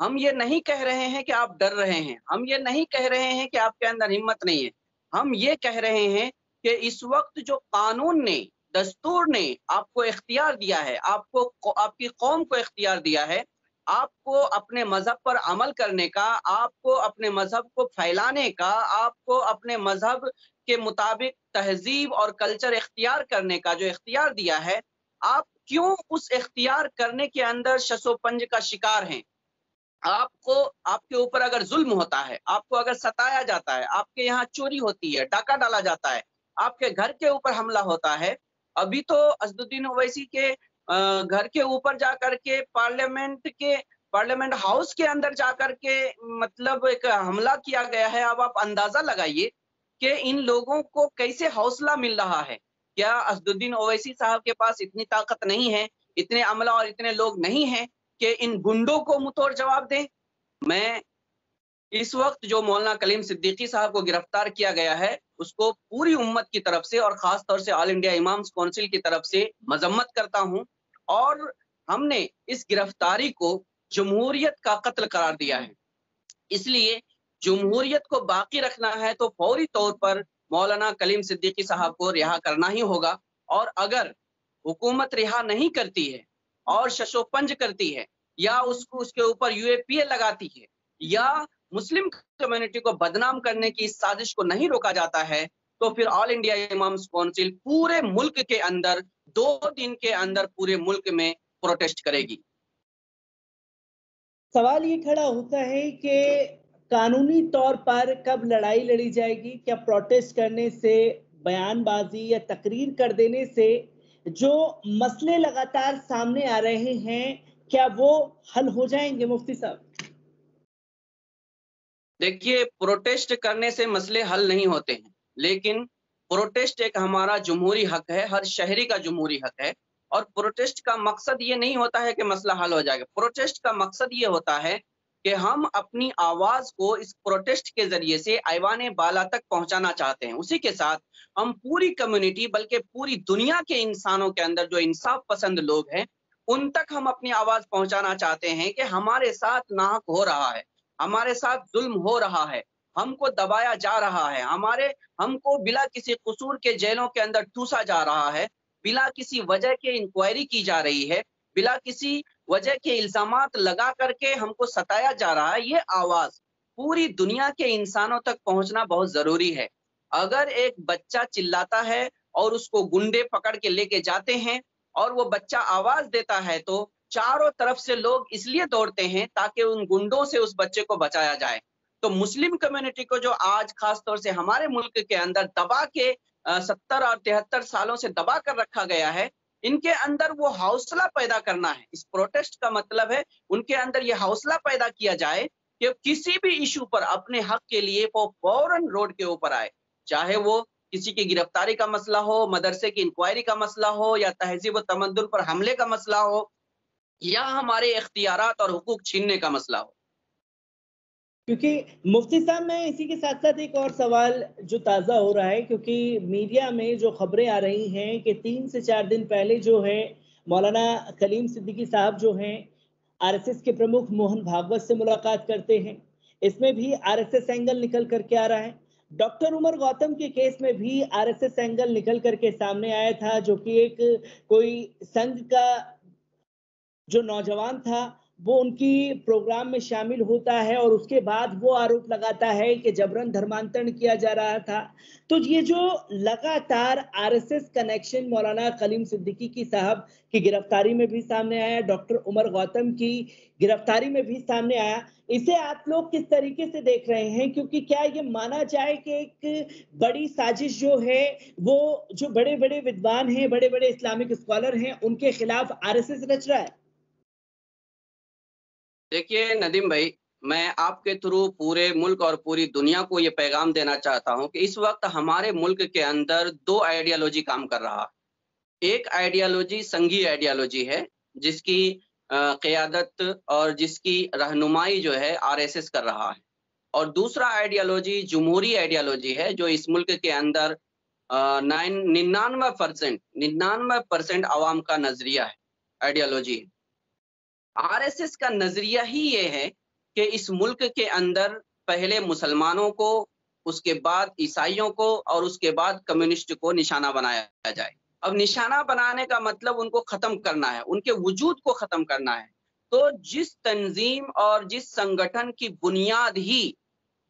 ہم یہ نہیں کہہ رہے ہیں کہ آپ ڈر رہے ہیں، ہم یہ نہیں کہہ رہے ہیں کہ آپ کے اندر ہمت نہیں ہے، ہم یہ کہہ رہے ہیں کہ اس وقت جو قانون نے، دستور نے آپ کو اختیار دیا ہے، آپ کی قوم کو اختیار دیا ہے، آپ کو اپنے مذہب پر عمل کرنے کا، آپ کو اپنے مذہب کو پھیلانے کا، آپ کو اپنے مذہب کے مطابق تہذیب اور کلچر اختیار کرنے کا جو اختیار دیا ہے، آپ کیوں اس اختیار کرنے کے اندر شش و پنج کا شکار ہیں؟ آپ کے اوپر اگر ظلم ہوتا ہے، آپ کو اگر ستایا جاتا ہے، آپ کے یہاں چوری ہوتی ہے، ڈاکہ ڈالا جاتا ہے، آپ کے گھر کے اوپر حملہ ہوتا ہے، ابھی تو اسدالدین اویسی کے گھر کے اوپر جا کر کے پارلیمنٹ ہاؤس کے اندر جا کر کے مطلب ایک حملہ کیا گیا ہے۔ اب آپ اندازہ لگائیے کہ ان لوگوں کو کیسے حوصلہ مل رہا ہے۔ کیا اسدالدین اویسی صاحب کے پاس اتنی طاقت نہیں ہے، اتنے عملہ اور اتنے لوگ نہیں ہیں کہ ان گنڈوں کو منہ توڑ جواب دیں؟ میں اس وقت جو مولانا کلیم صدیقی صاحب کو گرفتار کیا گیا ہے، اس کو پوری امت کی طرف سے اور خاص طور سے آل انڈیا امامز کونسل کی طرف سے مذمت کرتا ہوں، اور ہم نے اس گرفتاری کو جمہوریت کا قتل قرار دیا ہے۔ اس لیے جمہوریت کو باقی رکھنا ہے تو فوری طور پر مولانا کلیم صدیقی صاحب کو رہا کرنا ہی ہوگا، اور اگر حکومت رہا نہیں کرتی ہے اور شش و پنج کرتی ہے، یا اس کے اوپر UAPA لگاتی ہے، یا مسلم کمیونٹی کو بدنام کرنے کی اس سازش کو نہیں روکا جاتا ہے، تو پھر آل انڈیا امامز کونسل پورے ملک کے اندر 2 دن کے اندر پورے ملک میں پروٹیسٹ کرے گی۔ سوال یہ کھڑا ہوتا ہے کہ قانونی طور پر کب لڑائی لڑی جائے گی؟ کیا پروٹیسٹ کرنے سے، بیان بازی یا تقریر کر دینے سے جو مسئلے لگاتار سامنے آ رہے ہیں کیا وہ حل ہو جائیں گے مفتی صاحب؟ دیکھیے، پروٹیسٹ کرنے سے مسئلے حل نہیں ہوتے ہیں، لیکن پروٹیسٹ ایک ہمارا جمہوری حق ہے، ہر شہری کا جمہوری حق ہے، اور پروٹیسٹ کا مقصد یہ نہیں ہوتا ہے کہ مسئلہ حل ہو جائے گا۔ پروٹیسٹ کا مقصد یہ ہوتا ہے کہ ہم اپنی آواز کو اس پروٹیسٹ کے ذریعے سے ایوان بالا تک پہنچانا چاہتے ہیں۔ اسی کے ساتھ ہم پوری کمیونٹی بلکہ پوری دنیا کے انسانوں کے اندر جو انصاف پسند لوگ ہیں ان تک ہم اپنی آواز پہنچانا چاہتے ہیں کہ ہمارے ساتھ ناحق ہو رہا ہے، ہمارے ساتھ ظلم ہو رہا ہے، ہم کو دبایا جا رہا ہے، ہم کو بلا کسی قصور کے جیلوں کے اندر ٹھوسا جا رہا ہے، بلا کسی وجہ کے انکوائری کی جا رہی ہے، بلا کسی وجہ کے الزامات لگا کر کے ہم کو ستایا جا رہا ہے۔ یہ آواز پوری دنیا کے انسانوں تک پہنچنا بہت ضروری ہے۔ اگر ایک بچہ چلاتا ہے اور اس کو گنڈے پکڑ کے لے کے جاتے ہیں اور وہ بچہ آواز دیتا ہے تو چاروں طرف سے لوگ اس لیے دوڑتے ہیں تاکہ ان گنڈوں سے اس بچے کو بچایا جائے۔ تو مسلم کمیونٹی کو جو آج خاص طور سے ہمارے ملک کے اندر دبا کے 70 اور 73 سالوں سے دبا کر رکھا گیا ہے، ان کے اندر وہ حوصلہ پیدا کرنا ہے۔ اس پروٹیسٹ کا مطلب ہے ان کے اندر یہ حوصلہ پیدا کیا جائے کہ کسی بھی ایشو پر اپنے حق کے لیے وہ فوراً روڈ کے اوپر آئے، چاہے وہ کسی کی گرفتاری کا مسئلہ ہو، مدرسے کی انکوائری کا مسئلہ ہو، یا تہذیب و تمدن پر حملے کا مسئلہ ہو، یا ہمارے اختیارات اور حقوق چھیننے کا مسئلہ ہو۔ کیونکہ مفتی صاحب میں اسی کے ساتھ ساتھ ایک اور سوال جو تازہ ہو رہا ہے، کیونکہ میڈیا میں جو خبریں آ رہی ہیں کہ 3 سے 4 دن پہلے جو ہے مولانا کلیم صدیقی صاحب جو ہیں RSS کے پرمکھ موہن بھاگوت سے ملاقات کرتے ہیں، اس میں بھی RSS اینگل نکل کر کے آ رہا ہے۔ ڈاکٹر عمر گوتم کے کیس میں بھی RSS اینگل نکل کر کے سامنے آیا تھا، جو کہ ایک کوئی سنگھ کا جو نوجوان تھا وہ ان کی پروگرام میں شامل ہوتا ہے اور اس کے بعد وہ آروپ لگاتا ہے کہ جبرن دھرمانترن کیا جا رہا تھا۔ تو یہ جو لگاتار RSS کنیکشن مولانا کلیم صدیقی کی صاحب کی گرفتاری میں بھی سامنے آیا، ڈاکٹر عمر گوتم کی گرفتاری میں بھی سامنے آیا، اسے آپ لوگ کس طریقے سے دیکھ رہے ہیں؟ کیونکہ کیا یہ مانا جائے کہ ایک بڑی سازش جو ہے وہ جو بڑے بڑے ودوان ہیں، بڑے بڑے اسلامک اسکالر ہیں، ان کے خلاف RSS رچ رہا ہے؟ دیکھیے ندیم بھائی، میں آپ کے تھرو پورے ملک اور پوری دنیا کو یہ پیغام دینا چاہتا ہوں کہ اس وقت ہمارے ملک کے اندر 2 آئیڈیالوجی کام کر رہا ہے۔ ایک آئیڈیالوجی سنگھی آئیڈیالوجی ہے جس کی قیادت اور جس کی رہنمائی جو ہے RSS کر رہا ہے، اور دوسرا آئیڈیالوجی جمہوری آئیڈیالوجی ہے جو اس ملک کے اندر 99% عوام کا نظریہ ہے، آئیڈیالوجی ہے۔ RSS کا نظریہ ہی یہ ہے کہ اس ملک کے اندر پہلے مسلمانوں کو، اس کے بعد عیسائیوں کو اور اس کے بعد کمیونسٹ کو نشانہ بنایا جائے۔ اب نشانہ بنانے کا مطلب ان کو ختم کرنا ہے، ان کے وجود کو ختم کرنا ہے۔ تو جس تنظیم اور جس سنگٹھن کی بنیاد ہی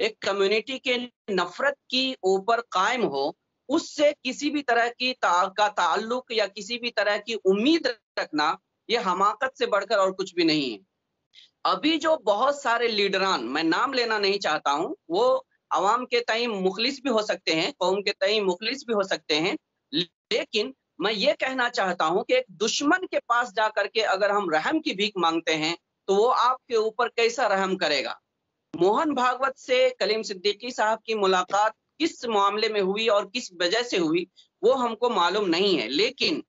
ایک کمیونٹی کے نفرت کی اوپر قائم ہو، اس سے کسی بھی طرح کی کا تعلق یا کسی بھی طرح کی امید رکھنا یہ حماقت سے بڑھ کر اور کچھ بھی نہیں ہے۔ ابھی جو بہت سارے لیڈران، میں نام لینا نہیں چاہتا ہوں، وہ عوام کے تئیں مخلص بھی ہو سکتے ہیں، قوم کے تئیں مخلص بھی ہو سکتے ہیں، لیکن میں یہ کہنا چاہتا ہوں کہ ایک دشمن کے پاس جا کر کے اگر ہم رحم کی بھیک مانگتے ہیں تو وہ آپ کے اوپر کیسا رحم کرے گا؟ موہن بھاگوت سے کلیم صدیقی صاحب کی ملاقات کس معاملے میں ہوئی اور کس وجہ سے ہوئی وہ ہم کو معلوم نہیں ہے، لیکن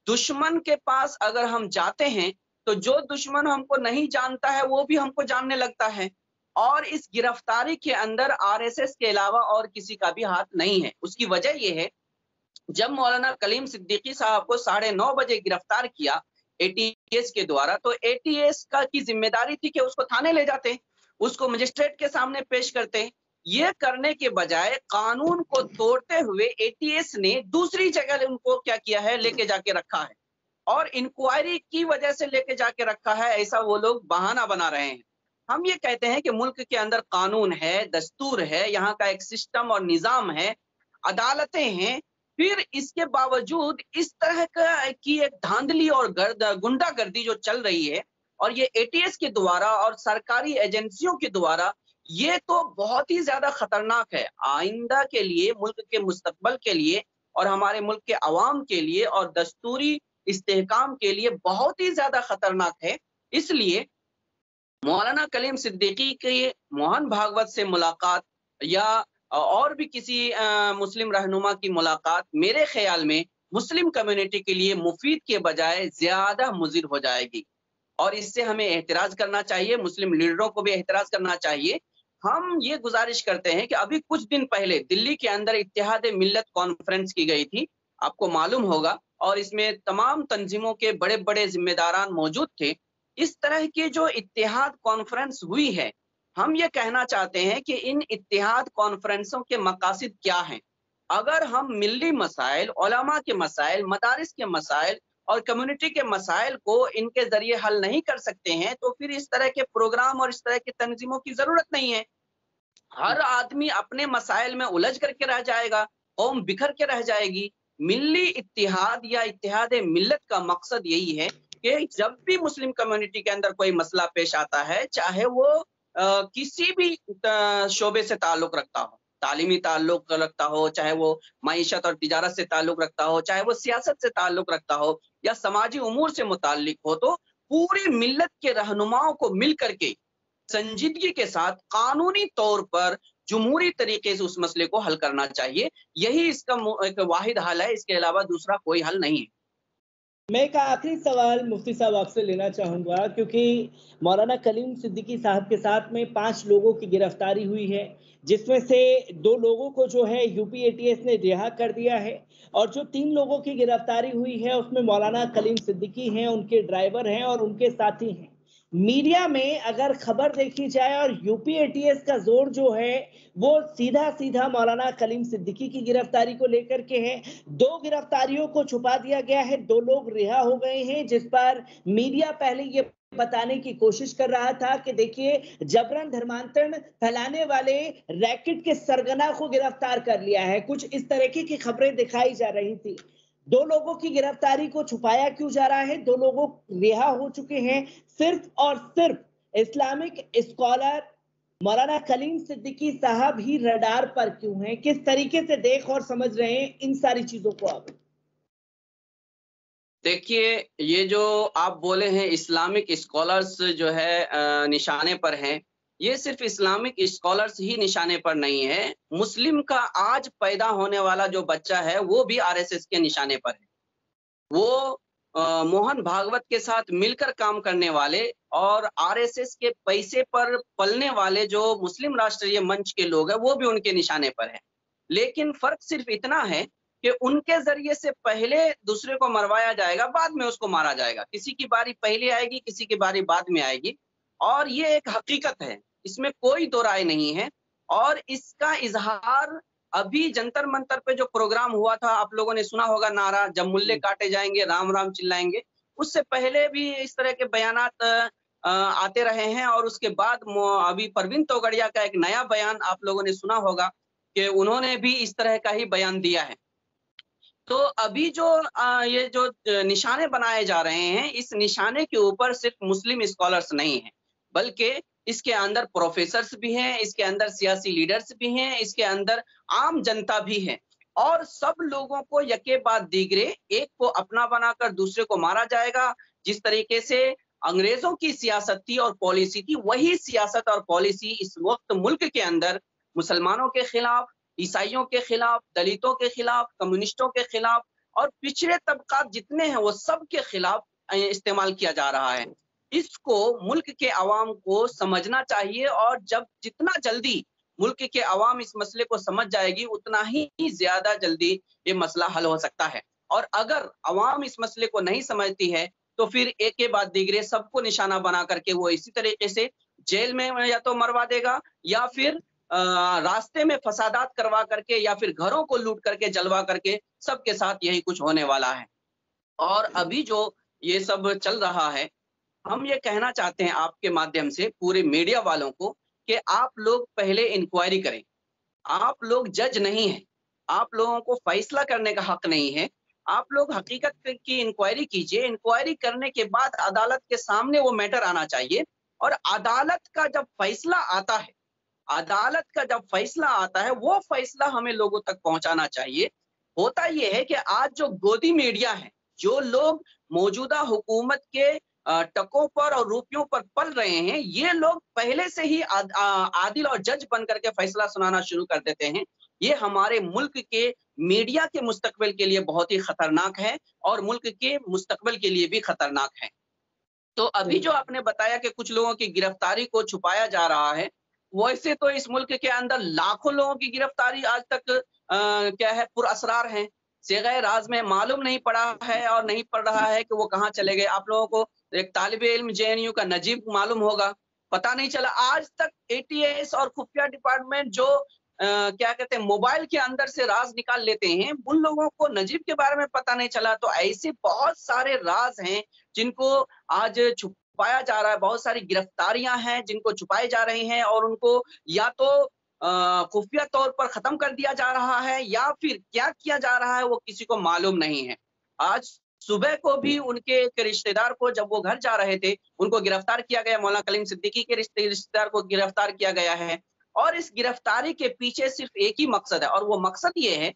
دشمن کے پاس اگر ہم جاتے ہیں تو جو دشمن ہم کو نہیں جانتا ہے وہ بھی ہم کو جاننے لگتا ہے، اور اس گرفتاری کے اندر RSS کے علاوہ اور کسی کا بھی ہاتھ نہیں ہے۔ اس کی وجہ یہ ہے، جب مولانا کلیم صدیقی صاحب کو 9:30 بجے گرفتار کیا ATS کے دوارا، تو ATS کی ذمہ داری تھی کہ اس کو تھانے لے جاتے، اس کو مجسٹریٹ کے سامنے پیش کرتے۔ یہ کرنے کے بجائے قانون کو توڑتے ہوئے ATS نے دوسری جگہ ان کو کیا کیا ہے، لے کے جا کے رکھا ہے، اور انکوائری کی وجہ سے لے کے جا کے رکھا ہے، ایسا وہ لوگ بہانہ بنا رہے ہیں۔ ہم یہ کہتے ہیں کہ ملک کے اندر قانون ہے، دستور ہے، یہاں کا ایک سسٹم اور نظام ہے، عدالتیں ہیں، پھر اس کے باوجود اس طرح کی ایک دھاندلی اور گنڈا گردی جو چل رہی ہے، اور یہ ATS کے دوارا اور سرکاری ایجنسیوں کے دوارا، یہ تو بہت ہی زیادہ خطرناک ہے آئندہ کے لیے، ملک کے مستقبل کے لیے اور ہمارے ملک کے عوام کے لیے اور دستوری استحکام کے لیے بہت ہی زیادہ خطرناک ہے۔ اس لیے مولانا کلیم صدیقی کی موہن بھاگوت سے ملاقات یا اور بھی کسی مسلم رہنما کی ملاقات میرے خیال میں مسلم کمیونٹی کے لیے مفید کے بجائے زیادہ مضر ہو جائے گی، اور اس سے ہمیں احتراز کرنا چاہیے، مسلم لیڈروں کو بھی احتراز کرنا چاہیے۔ ہم یہ گزارش کرتے ہیں کہ ابھی کچھ دن پہلے دلی کے اندر اتحاد ملت کانفرنس کی گئی تھی، آپ کو معلوم ہوگا، اور اس میں تمام تنظیموں کے بڑے بڑے ذمہ داران موجود تھے۔ اس طرح کی جو اتحاد کانفرنس ہوئی ہے، ہم یہ کہنا چاہتے ہیں کہ ان اتحاد کانفرنسوں کے مقاصد کیا ہیں؟ اگر ہم ملی مسائل، علماء کے مسائل، مدارس کے مسائل اور کمیونٹی کے مسائل کو ان کے ذریعے حل نہیں کر سکتے ہیں تو پھر اس طرح کے پروگرام اور اس طرح کی تنظیموں کی ضرورت نہیں ہے۔ ہر آدمی اپنے مسائل میں الجھ کر کے رہ جائے گا، قوم بکھر کے رہ جائے گی۔ ملی اتحاد یا اتحاد ملت کا مقصد یہی ہے کہ جب بھی مسلم کمیونٹی کے اندر کوئی مسئلہ پیش آتا ہے، چاہے وہ کسی بھی شعبے سے تعلق رکھتا ہو، تعلیمی تعلق رکھتا ہو، چاہے وہ معیشت اور تجارت سے تعلق رکھتا ہو، چاہے وہ سیاست سے تعلق رکھتا ہو یا سماجی امور سے متعلق ہو، تو پوری ملت کے رہنماؤں کو مل کر کے سنجیدگی کے ساتھ قانونی طور پر جمہوری طریقے سے اس مسئلے کو حل کرنا چاہیے۔ یہی اس کا ایک واحد حل ہے، اس کے علاوہ دوسرا کوئی حل نہیں ہے۔ میں ایک آخری سوال مفتی صاحب آپ سے لینا چاہوں گا، کیونکہ مولانا کلیم صدیقی صاحب کے ساتھ میں 5 لوگوں کی گرفتاری ہوئی ہے، جس میں سے 2 لوگوں کو جو ہے UPATS نے رہا کر دیا ہے، اور جو 3 لوگوں کی گرفتاری ہوئی ہے اس میں مولانا کلیم صدیقی ہیں، ان کے ڈرائیور ہیں اور ان کے ساتھی ہیں۔ میڈیا میں اگر خبر دیکھی جائے اور UPATS کا زور جو ہے وہ سیدھا مولانا کلیم صدیقی کی گرفتاری کو لے کر کے ہے۔ 2 گرفتاریوں کو چھپا دیا گیا ہے، 2 لوگ رہا ہو گئے ہیں، جس پر میڈیا پہلے یہ بتانے کی کوشش کر رہا تھا کہ دیکھیے جبرن دھرمانترن پھیلانے والے ریکٹ کے سرگنا کو گرفتار کر لیا ہے، کچھ اس طریقے کی خبریں دکھائی جا رہی تھی۔ 2 لوگوں کی گرفتاری کو چھپایا کیوں جا رہا ہے؟ 2 لوگوں رہا ہو چکے ہیں، صرف اور صرف اسلامک اسکالر مولانا کلیم صدیقی صاحب ہی رڈار پر کیوں ہیں؟ کس طریقے سے دیکھ اور سمجھ رہے ہیں ان ساری چیزوں کو آپ؟ دیکھیے، یہ جو آپ بولے ہیں اسلامک اسکالرز جو ہے نشانے پر ہیں، یہ صرف اسلامک اسکالرز ہی نشانے پر نہیں ہے، مسلم کا آج پیدا ہونے والا جو بچہ ہے وہ بھی RSS کے نشانے پر ہے۔ وہ موہن بھاگوت کے ساتھ مل کر کام کرنے والے اور RSS کے پیسے پر پلنے والے جو مسلم راشٹریہ منچ کے لوگ ہیں وہ بھی ان کے نشانے پر ہیں۔ لیکن فرق صرف اتنا ہے کہ ان کے ذریعے سے پہلے دوسرے کو مروایا جائے گا، بعد میں اس کو مارا جائے گا۔ کسی کی باری پہلے آئے گی، کسی کی باری بعد میں آئے گی۔ اور یہ ایک حقیقت ہے، اس میں کوئی دو رائے نہیں ہے۔ اور اس کا اظہار ابھی جنتر منتر پہ جو پروگرام ہوا تھا، آپ لوگوں نے سنا ہوگا نعرہ، جب ملے کاٹے جائیں گے رام رام چلائیں گے، اس سے پہلے بھی اس طرح کے بیانات آتے رہے ہیں۔ اور اس کے بعد ابھی پروین توگڑیا کا ایک نیا بیان آپ لوگوں نے سنا ہوگا کہ انہوں نے بھی اس طرح کا ہی بیان دیا ہے۔ تو ابھی جو یہ جو نشانے بنائے جا رہے ہیں، اس نشانے کے اوپر صرف مسلم اسکالرس نہیں ہیں، بلکہ اس کے اندر پروفیسرز بھی ہیں، اس کے اندر سیاسی لیڈرز بھی ہیں، اس کے اندر عام جنتا بھی ہے، اور سب لوگوں کو یکے بعد دیگرے ایک کو اپنا بنا کر دوسرے کو مارا جائے گا۔ جس طریقے سے انگریزوں کی سیاست تھی اور پالیسی تھی، وہی سیاست اور پالیسی اس وقت ملک کے اندر مسلمانوں کے خلاف، عیسائیوں کے خلاف، دلتوں کے خلاف، کمیونسٹوں کے خلاف اور پچھڑے طبقات جتنے ہیں وہ سب کے خلاف استعمال کیا جا رہا ہے۔ اس کو ملک کے عوام کو سمجھنا چاہیے، اور جتنا جلدی ملک کے عوام اس مسئلے کو سمجھ جائے گی، اتنا ہی زیادہ جلدی یہ مسئلہ حل ہو سکتا ہے۔ اور اگر عوام اس مسئلے کو نہیں سمجھتی ہے تو پھر ایک کے بعد دیگرے سب کو نشانہ بنا کر کے وہ اسی طریقے سے جیل میں یا تو مروا دے گا، یا پھر راستے میں فسادات کروا کر کے، یا پھر گھروں کو لوٹ کر کے جلوا کر کے، سب کے ساتھ یہی کچھ ہونے والا ہے۔ اور ابھی جو یہ سب چل رہا ہے، ہم یہ کہنا چاہتے ہیں آپ کے مادھیم سے پورے میڈیا والوں کو کہ آپ لوگ پہلے انکوائری کریں۔ آپ لوگ جج نہیں ہیں، آپ لوگوں کو فیصلہ کرنے کا حق نہیں ہے۔ آپ لوگ حقیقت کی انکوائری کیجئے، انکوائری کرنے کے بعد عدالت کے سامنے وہ میٹر آنا چاہیے، اور عدالت کا جب فیصلہ آتا ہے، وہ فیصلہ ہمیں لوگوں تک پہنچانا چاہیے۔ ہوتا یہ ہے کہ آج جو گودی میڈیا ہے، جو لوگ موجودہ حکومت کے ٹکوں پر اور روپیوں پر پل رہے ہیں، یہ لوگ پہلے سے ہی عادل اور جج بن کر کے فیصلہ سنانا شروع کر دیتے ہیں۔ یہ ہمارے ملک کے میڈیا کے مستقبل کے لیے بہت ہی خطرناک ہے، اور ملک کے مستقبل کے لیے بھی خطرناک ہے۔ تو ابھی جو آپ نے بتایا کہ کچھ لوگوں کی گرفتاری کو چھپایا جا رہا ہے، ویسے تو اس ملک کے اندر لاکھوں لوگوں کی گرفتاری آج تک کیا ہے پر اسرار ہیں، صیغہ راز میں معلوم نہیں پڑا ہے اور نہیں پڑ رہا ہے کہ وہ کہاں چلے گئے۔ آپ لوگوں کو ایک طالب علم JNU کا نجیب معلوم ہوگا، پتہ نہیں چلا آج تک ATS اور خفیہ ڈپارٹمنٹ جو کیا کہتے ہیں موبائل کے اندر سے راز نکال لیتے ہیں، ان لوگوں کو نجیب کے بارے میں پتہ نہیں چلا۔ تو ایسے بہت سارے راز ہیں جن کو آج چھپایا جا رہا ہے، بہت ساری گرفتاریاں ہیں جن کو چھپائے جا رہی ہیں، اور ان کو یا تو خفیہ طور پر ختم کر دیا جا رہا ہے، یا پھر کیا کیا جا رہا ہے وہ کسی کو معلوم نہیں ہے۔ آج صبح کو بھی ان کے ایک رشتہ دار کو جب وہ گھر جا رہے تھے، ان کو گرفتار کیا گیا، مولانا کلیم صدیقی کے رشتہ دار کو گرفتار کیا گیا ہے۔ اور اس گرفتاری کے پیچھے صرف ایک ہی مقصد ہے، اور وہ مقصد یہ ہے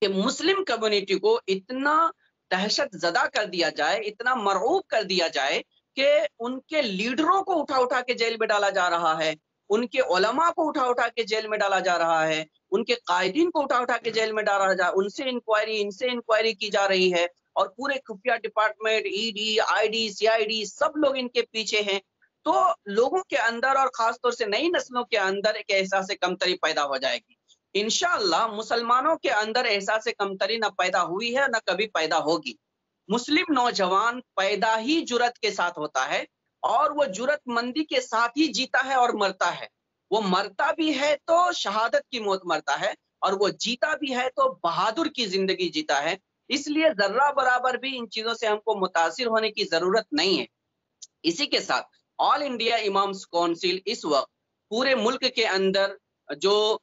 کہ مسلم کمیونٹی کو اتنا دہشت زدہ کر دیا جائے، اتنا مرعوب کر دیا جائے کہ ان کے لیڈروں کو اٹھا اٹھا کے جیل میں ڈالا جا رہا ہے، ان کے علماء کو اٹھا اٹھا کے جیل میں ڈالا جا رہا ہے، ان کے قائدین کو اٹھا اٹھا کے جیل میں ڈالا جا رہا ہے، ان سے انکوائری کی جا رہی ہے، اور پورے خفیہ ڈپارٹمنٹ ED ID CID سب لوگ ان کے پیچھے ہیں۔ تو لوگوں کے اندر اور خاص طور سے نئی نسلوں کے اندر ایک احساس کمتری پیدا ہو جائے گی۔ انشاءاللہ مسلمانوں کے اندر احساس کمتری نہ پیدا ہوئی ہے نہ کبھی پیدا ہوگی۔ مسلم نوجوان پیدا ہی جرأت کے ساتھ ہوتا ہے، اور وہ جرأت مندی کے ساتھ ہی جیتا ہے اور مرتا ہے۔ وہ مرتا بھی ہے تو شہادت کی موت مرتا ہے، اور وہ جیتا بھی ہے تو بہادر کی زندگی جیتا ہے۔ اس لیے ذرہ برابر بھی ان چیزوں سے ہم کو متاثر ہونے کی ضرورت نہیں ہے۔ اسی کے ساتھ آل انڈیا امامز کونسل اس وقت پورے ملک کے اندر جو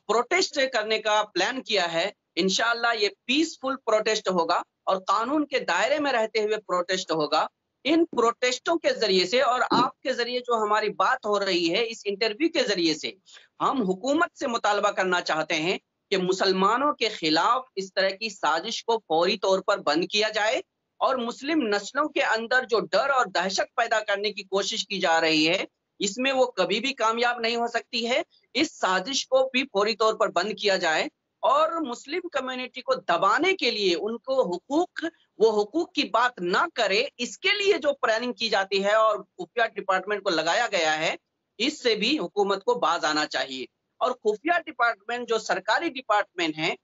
پروٹیسٹ کرنے کا پلان کیا ہے، انشاءاللہ یہ پیسفل پروٹیسٹ ہوگا، اور قانون کے دائرے میں رہتے ہوئے پروٹیسٹ ہوگا۔ ان پروٹیسٹوں کے ذریعے سے اور آپ کے ذریعے جو ہماری بات ہو رہی ہے اس انٹرویو کے ذریعے سے، ہم حکومت سے مطالبہ کرنا چاہتے ہیں کہ مسلمانوں کے خلاف اس طرح کی سازش کو فوری طور پر بند کیا جائے، اور مسلم نسلوں کے اندر جو ڈر اور دہشت پیدا کرنے کی کوشش کی جا رہی ہے، اس میں وہ کبھی بھی کامیاب نہیں ہو سکتی ہے۔ اس سازش کو بھی فوری طور پر بند کیا جائے، اور مسلم کمیونٹی کو دبانے کے لیے ان کو وہ حقوق کی بات نہ کرے، اس کے لیے جو پلاننگ کی جاتی ہے اور خفیہ ڈپارٹمنٹ کو لگایا گیا ہے، اس سے بھی حکومت کو باز آنا چاہیے۔ اور خفیہ ڈپارٹمنٹ جو سرکاری ڈپارٹمنٹ ہیں،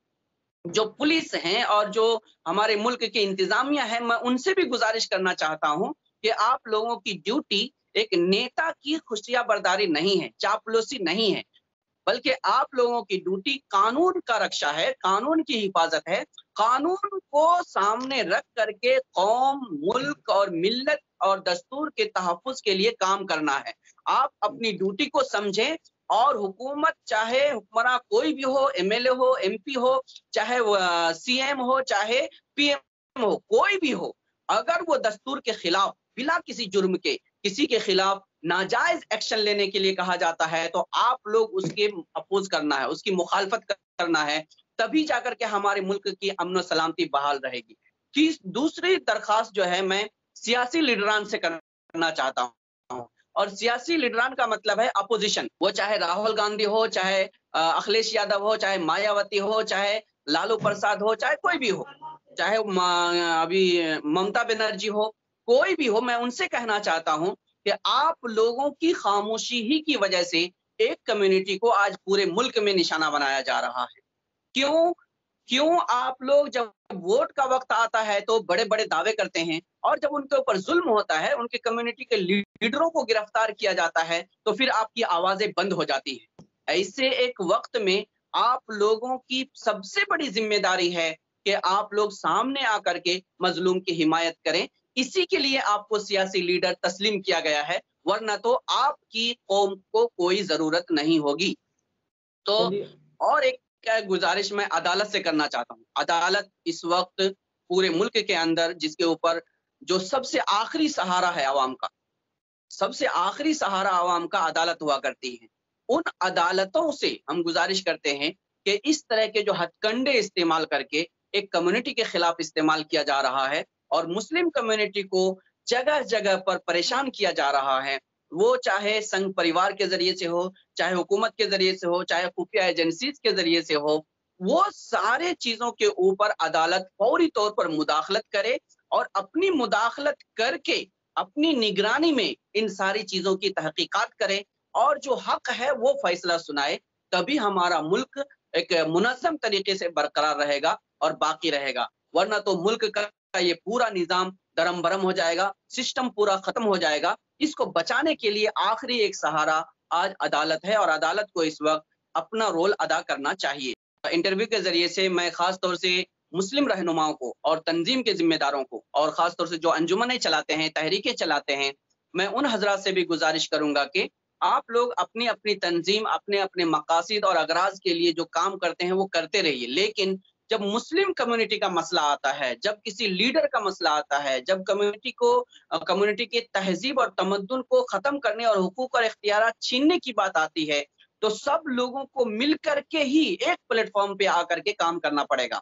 جو پولیس ہیں اور جو ہمارے ملک کے انتظامیہ ہے، میں ان سے بھی گزارش کرنا چاہتا ہوں کہ آپ لوگوں کی ڈیوٹی ایک نیتا کی خشیہ برداری نہیں ہے، چاپلوسی نہیں ہے، بلکہ آپ لوگوں کی ڈیوٹی قانون کا رکشا ہے، قانون کی حفاظت ہے، قانون کو سامنے رکھ کر کے قوم، ملک اور ملت اور دستور کے تحفظ کے لیے کام کرنا ہے۔ آپ اپنی ڈیوٹی کو سمجھیں، اور حکومت چاہے حکمراں کوئی بھی ہو، ایم ایل اے ہو، ایم پی ہو، چاہے سی ایم ہو، چاہے پی ایم ہو، کوئی بھی ہو، اگر وہ دستور کے خلاف بلا کسی جرم کے کسی کے خلاف ناجائز ایکشن لینے کے لیے کہا جاتا ہے تو آپ لوگ اس کے اپوز کرنا ہے، اس کی مخالفت کرنا ہے، تبھی جا کر کے ہمارے ملک کی امن و سلامتی بحال رہے گی۔ دوسری درخواست جو ہے میں سیاسی لیڈران سے کرنا چاہتا ہوں، اور سیاسی لیڈران کا مطلب ہے اپوزیشن، وہ چاہے راہل گاندھی ہو، چاہے اکھلیش یادو ہو، چاہے مایاوتی ہو، چاہے لالو پرساد ہو، چاہے کوئی بھی ہو، چاہے ابھی ممتا بنرجی ہو، کوئی بھی ہو، میں ان سے کہنا چاہتا ہوں کہ آپ لوگوں کی خاموشی ہی کی وجہ سے ایک کمیونٹی کو آج پورے ملک میں نشانہ بنایا جا رہا ہے۔ کیوں آپ لوگ جب ووٹ کا وقت آتا ہے تو بڑے بڑے دعوے کرتے ہیں، اور جب ان کے اوپر ظلم ہوتا ہے، ان کے کمیونٹی کے لیڈروں کو گرفتار کیا جاتا ہے، تو پھر آپ کی آوازیں بند ہو جاتی ہیں۔ ایسے ایک وقت میں آپ لوگوں کی سب سے بڑی ذمہ داری ہے کہ آپ لوگ سامنے آ کر کے مظلوم کی حمایت کریں۔ اسی کے لیے آپ کو سیاسی لیڈر تسلیم کیا گیا ہے، ورنہ تو آپ کی قوم کو کوئی ضرورت نہیں ہوگی۔ تو اور ایک گزارش میں عدالت سے کرنا چاہتا ہوں۔ عدالت اس وقت پورے ملک کے اندر جس کے اوپر جو سب سے آخری سہارا ہے عوام کا، سب سے آخری سہارا عوام کا عدالت ہوا کرتی ہے، ان عدالتوں سے ہم گزارش کرتے ہیں کہ اس طرح کے جو ہتھ کنڈے استعمال کر کے ایک کمیونٹی کے خلاف استعمال کیا جا رہا ہے اور مسلم کمیونٹی کو جگہ جگہ پر پریشان کیا جا رہا ہے، وہ چاہے سنگھ پریوار کے ذریعے سے ہو، چاہے حکومت کے ذریعے سے ہو، چاہے خفیہ ایجنسیز کے ذریعے سے ہو، وہ سارے چیزوں کے اوپر عدالت فوری طور پر مداخلت کرے، اور اپنی مداخلت کر کے اپنی نگرانی میں ان ساری چیزوں کی تحقیقات کرے، اور جو حق ہے وہ فیصلہ سنائے، تبھی ہمارا ملک ایک منظم طریقے سے برقرار رہے گا اور باقی رہے گا، ورنہ تو ملک کا یہ پورا نظام درم برم ہو جائے گا، سسٹم پورا ختم ہو جائے گا۔ اس کو بچانے کے لیے آخری ایک سہارا آج عدالت ہے، اور عدالت کو اس وقت اپنا رول ادا کرنا چاہیے۔ انٹرویو کے ذریعے سے میں خاص طور سے مسلم رہنماؤں کو اور تنظیم کے ذمہ داروں کو، اور خاص طور سے جو انجمنیں چلاتے ہیں، تحریکیں چلاتے ہیں، میں ان حضرات سے بھی گزارش کروں گا کہ آپ لوگ اپنی اپنی تنظیم، اپنے اپنے مقاصد اور اغراض کے لیے جو کام کرتے ہیں وہ کرتے رہیے، لیکن جب مسلم کمیونٹی کا مسئلہ آتا ہے، جب کسی لیڈر کا مسئلہ آتا ہے، جب کمیونٹی کے تہذیب اور تمدن کو ختم کرنے اور حقوق اور اختیارات چھیننے کی بات آتی ہے، تو سب لوگوں کو مل کر کے ہی ایک پلیٹ فارم پہ آ کر کے کام کرنا پڑے گا۔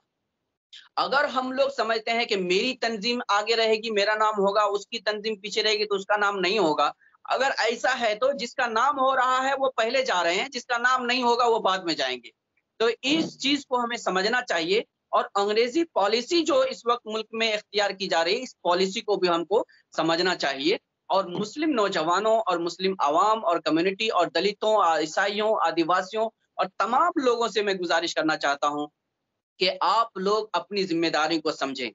اگر ہم لوگ سمجھتے ہیں کہ میری تنظیم آگے رہے گی، میرا نام ہوگا، اس کی تنظیم پیچھے رہے گی تو اس کا نام نہیں ہوگا، اگر ایسا ہے تو جس کا نام ہو رہا ہے وہ پہلے جا رہے ہیں، جس کا نام نہیں ہوگا وہ بعد میں جائیں گے۔ تو اس چیز کو ہمیں سمجھنا چاہیے، اور انگریزی پالیسی جو اس وقت ملک میں اختیار کی جا رہی ہے، اس پالیسی کو بھی ہم کو سمجھنا چاہیے، اور مسلم نوجوانوں اور مسلم عوام اور کمیونٹی اور دلتوں، عیسائیوں، آدیواسیوں اور تمام لوگوں سے میں گزارش کرنا چاہتا ہوں کہ آپ لوگ اپنی ذمہ داری کو سمجھیں۔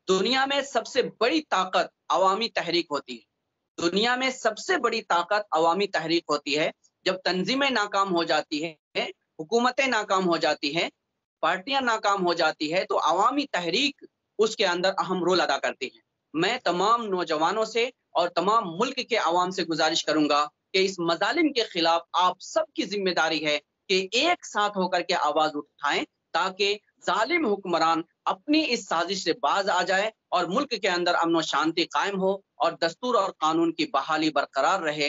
دنیا میں سب سے بڑی طاقت عوامی تحریک ہوتی ہے، دنیا میں سب سے بڑی طاقت عوامی تحریک ہوتی ہے۔ جب تنظیمیں ناکام ہو جاتی ہیں، حکومتیں ناکام ہو جاتی ہیں، پارٹیاں ناکام ہو جاتی ہے، تو عوامی تحریک اس کے اندر اہم رول ادا کرتی ہے۔ میں تمام نوجوانوں سے اور تمام ملک کے عوام سے گزارش کروں گا کہ اس مظالم کے خلاف آپ سب کی ذمہ داری ہے کہ ایک ساتھ ہو کر کے آواز اٹھائیں، تاکہ ظالم حکمران اپنی اس سازش سے باز آ جائے اور ملک کے اندر امن و شانتی قائم ہو اور دستور اور قانون کی بحالی برقرار رہے۔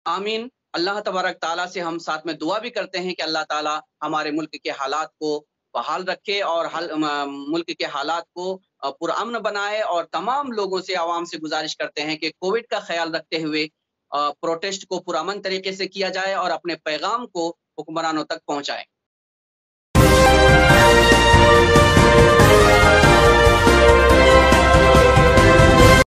آمین۔ اللہ تبارک تعالیٰ سے ہم ساتھ میں دعا بھی کرتے ہیں کہ اللہ تعالیٰ ہمارے ملک کے حالات کو بحال رکھے اور ملک کے حالات کو پرامن بنائے، اور تمام لوگوں سے، عوام سے گزارش کرتے ہیں کہ کووڈ کا خیال رکھتے ہوئے پروٹیسٹ کو پرامن طریقے سے کیا جائے اور اپنے پیغام کو حکمرانوں تک پہنچائے۔